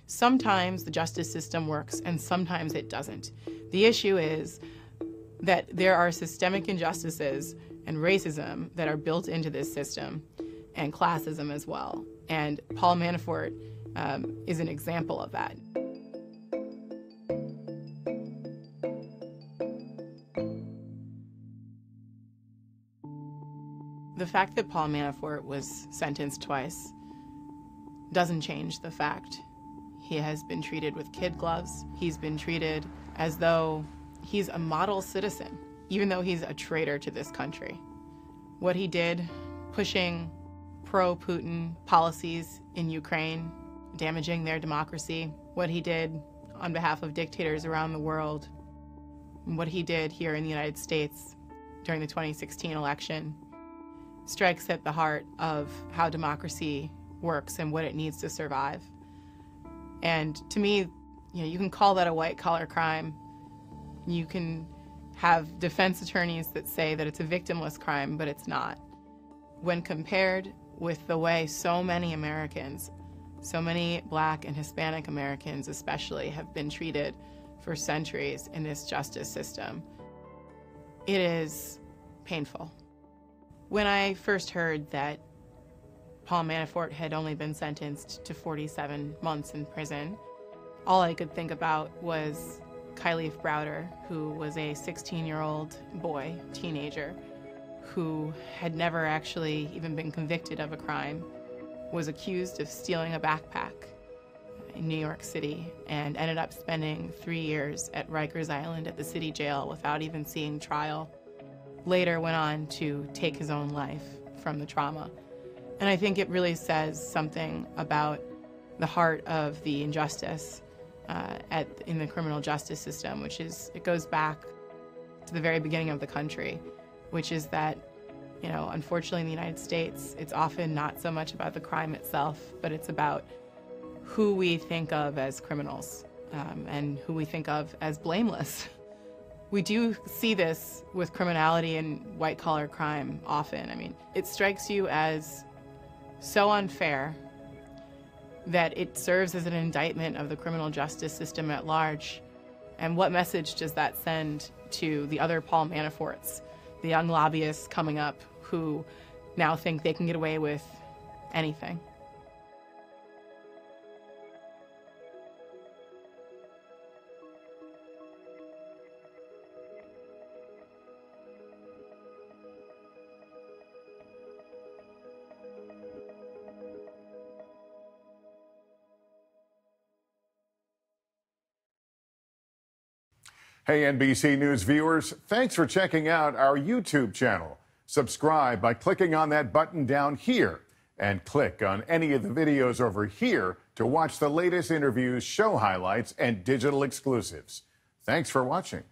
Sometimes the justice system works and sometimes it doesn't. The issue is that there are systemic injustices and racism that are built into this system, and classism as well. And Paul Manafort is an example of that. The fact that Paul Manafort was sentenced twice doesn't change the fact he has been treated with kid gloves. He's been treated as though he's a model citizen, even though he's a traitor to this country. What he did, pushing pro-Putin policies in Ukraine, damaging their democracy, what he did on behalf of dictators around the world, and what he did here in the United States during the 2016 election, strikes at the heart of how democracy works and what it needs to survive. And to me, you can call that a white-collar crime. You can have defense attorneys that say that it's a victimless crime, but it's not. When compared with the way so many Americans, so many Black and Hispanic Americans especially, have been treated for centuries in this justice system, it is painful. When I first heard that Paul Manafort had only been sentenced to 47 months in prison, all I could think about was Kylie's Browder, who was a 16-year-old boy, teenager, who had never actually even been convicted of a crime, was accused of stealing a backpack in New York City, and ended up spending 3 years at Rikers Island at the city jail without even seeing trial. Later went on to take his own life from the trauma. And I think it really says something about the heart of the injustice in the criminal justice system, which is, it goes back to the very beginning of the country, which is that, unfortunately in the United States, it's often not so much about the crime itself, but it's about who we think of as criminals and who we think of as blameless. We do see this with criminality and white-collar crime often. I mean, it strikes you as so unfair that it serves as an indictment of the criminal justice system at large. And what message does that send to the other Paul Manaforts, the young lobbyists coming up who now think they can get away with anything? Hey, NBC News viewers, thanks for checking out our YouTube channel. Subscribe by clicking on that button down here and click on any of the videos over here to watch the latest interviews, show highlights, and digital exclusives. Thanks for watching.